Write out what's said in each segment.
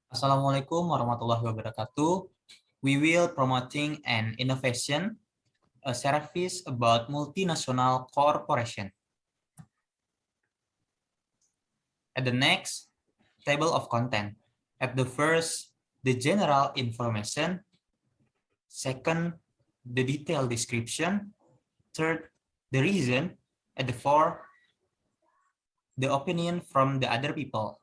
Assalamualaikum warahmatullahi wabarakatuh. We will promoting an innovation, a service about multinational corporation. At the next, table of content. At the first, the general information. Second, the detailed description. Third, the reason. At the fourth, the opinion from the other people.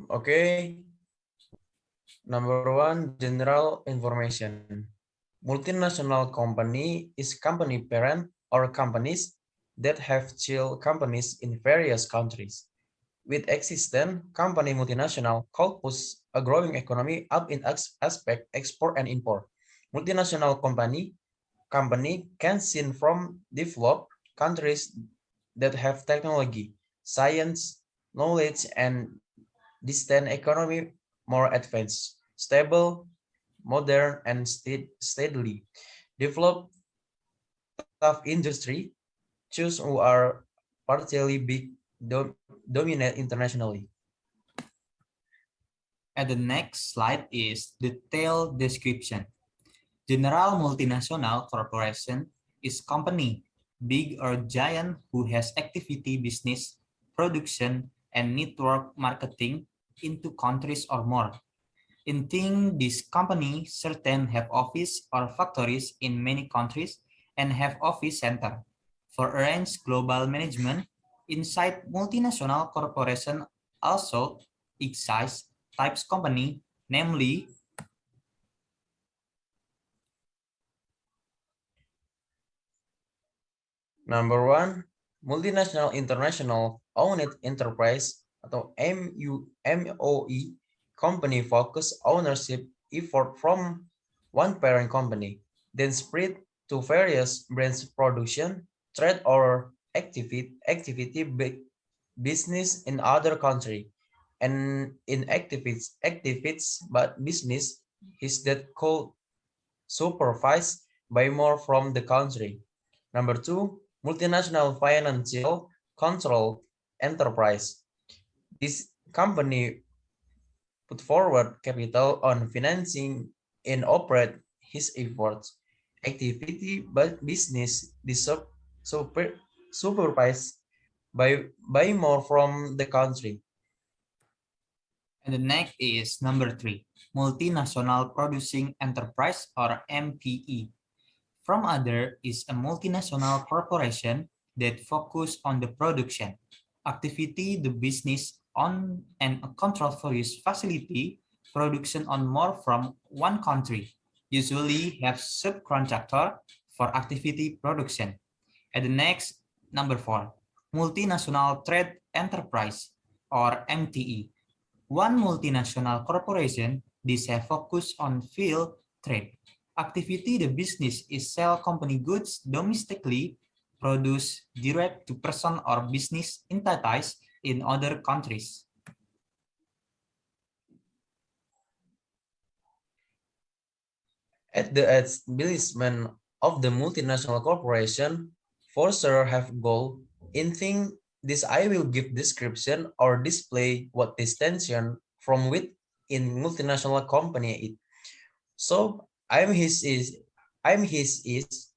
Okay. Number one, general information. Multinational company is company parent or companies that have child companies in various countries. With existing company multinational could push a growing economy up in aspect export and import. Multinational company can seen from developed countries that have technology, science, knowledge, and distant economy more advanced, stable, modern, and steadily developed tough industry, choose who are partially big, dominate internationally. At the next slide is detailed description. General multinational corporation is company, big or giant, who has activity business, production, and network marketing into countries or more. In thing, this company certain have office or factories in many countries and have office center. For arrange global management, inside multinational corporation also exist types company, namely Number one, multinational international owned enterprise atau MOE company focus ownership effort from one parent company, then spread to various branch production, trade or activity business in other country. And in activities but business is that called supervised by more from the country. Number two, multinational financial control enterprise. This company put forward capital on financing and operate his efforts. Activity but business super, supervised by more from the country. And the next is number 3, multinational producing enterprise or MPE. From other is a multinational corporation that focus on the production activity, the business on and a control for use facility production on more from one country. Usually have subcontractor for activity production. And the next number 4, multinational trade enterprise or MTE. One multinational corporation, this have focus on field trade. Activity the business is sell company goods domestically, produce direct to person or business entities in other countries. At the establishment of the multinational corporation, for sure have goal. In thing this I will give description or display what distinction from with in multinational company it. So I'm his is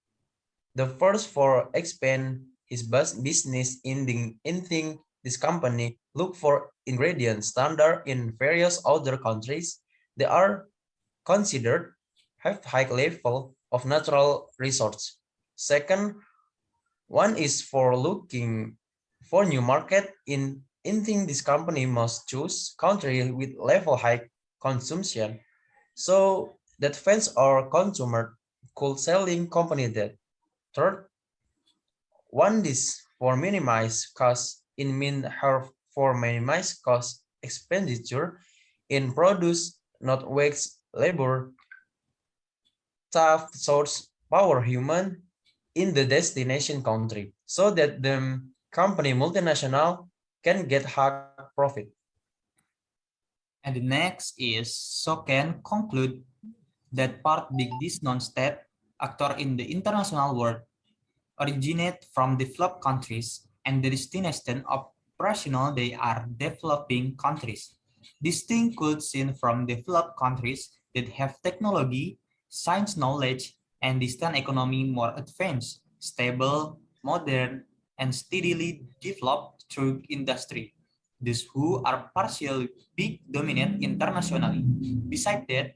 the first for expand his business in thing this company look for ingredients standard in various other countries. They are considered have high level of natural resource. Second, one is for looking for new market in thing this company must choose country with level high consumption. So that fans or consumer could selling company that. Third, one is for minimize cost in mean her for minimize cost expenditure in produce not waste labor staff source power human in the destination country so that the company multinational can get high profit. And the next is so can conclude that part big this non-state Actors in the international world originate from developed countries and the destination operational they are developing countries. This thing could seen from developed countries that have technology, science knowledge, and distant economy more advanced, stable, modern, and steadily developed through industry. These who are partially big dominant internationally. Besides that,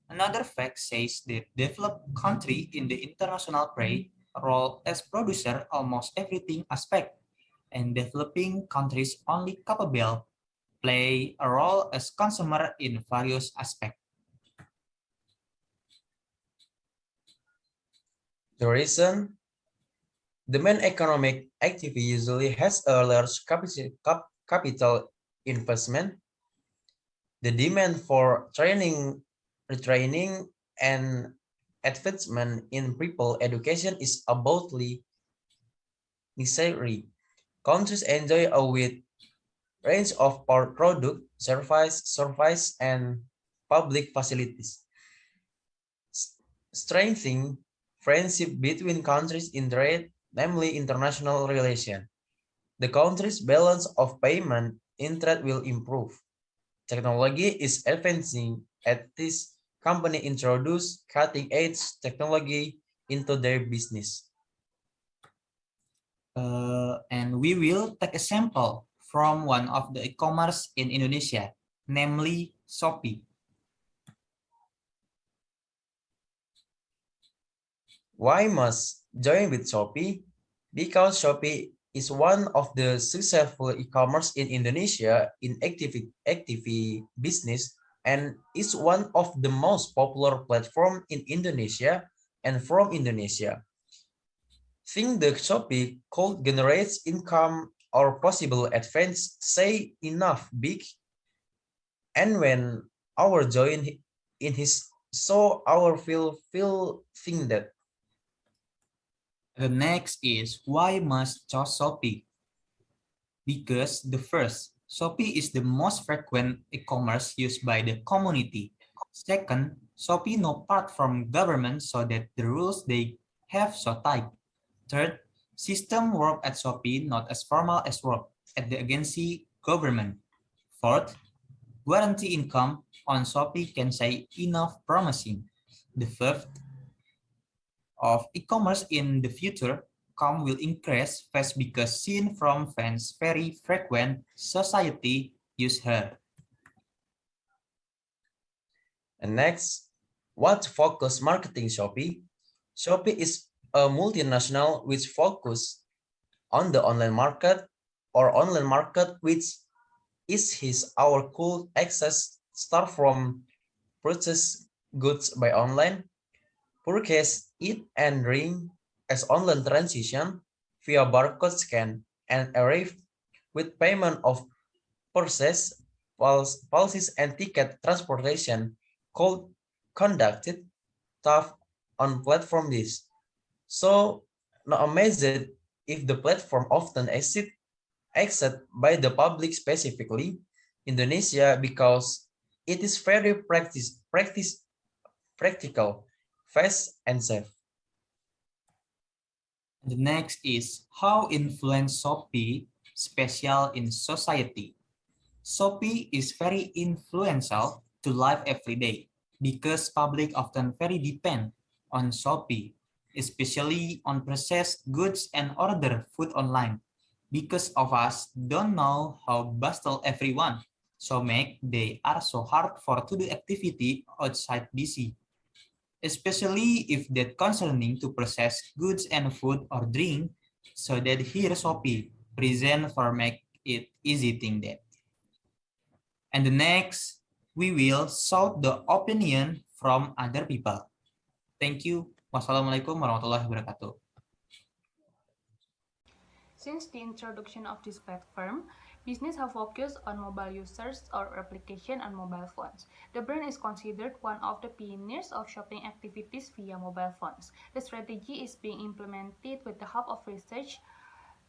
another fact says that developed country in the international play a role as producer almost everything aspect, and developing countries only capable play a role as consumer in various aspects. The reason the main economic activity usually has a large capital investment. The demand for training, retraining, and advancement in people education is aboutly necessary. Countries enjoy a wide range of product, service, and public facilities, strengthening friendship between countries in trade, namely international relations. The country's balance of payment in trade will improve. Technology is advancing as this company introduce cutting-edge technology into their business. And we will take a sample from one of the e-commerce in Indonesia, namely Shopee. Why must join with Shopee? Because Shopee is one of the successful e-commerce in Indonesia in active business and is one of the most popular platform in Indonesia and from Indonesia. Think the Shopee could generate income or possible advance say enough big and when our join in his so our feel think that The next is why must choose Shopee? Because the first, Shopee is the most frequent e-commerce used by the community. Second, Shopee no part from government so that the rules they have so tight. Third, system work at Shopee not as formal as work at the agency government. Fourth, guarantee income on Shopee can say enough promising. The fifth, of e-commerce in the future come will increase fast because seen from fans very frequent society use her. and next, what focus marketing Shopee? Shopee is a multinational which focus on the online market or online market which is his our cool access start from purchase goods by online, purchase eat and drink as online transition via barcode scan and arrive with payment of purchase, policies and ticket transportation called conducted tough on platform this. So not amazed if the platform often exit by the public specifically Indonesia because it is very practical, fast and safe. The next is how influence Shopee special in society. Shopee is very influential to life every day because public often very depend on Shopee, especially on processed goods and order food online. Because of us don't know how bustle everyone, so make they are so hard for to do activity outside DC, especially if that concerning to process goods and food or drink, so that here Shopee present for make it easy thing that. And the next, we will sought the opinion from other people. Thank you. Wassalamualaikum warahmatullahi wabarakatuh. Since the introduction of this platform, business have focused on mobile users or application on mobile phones. The brand is considered one of the pioneers of shopping activities via mobile phones. The strategy is being implemented with the help of research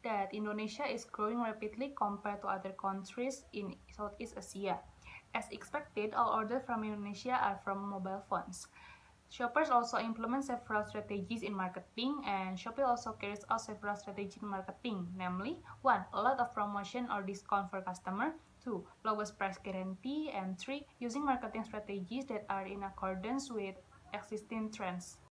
that Indonesia is growing rapidly compared to other countries in Southeast Asia. As expected, all orders from Indonesia are from mobile phones. Shoppers also implement several strategies in marketing, and Shopee also carries out several strategies in marketing, namely 1. A lot of promotion or discount for customer, 2. Lowest price guarantee, and 3. Using marketing strategies that are in accordance with existing trends.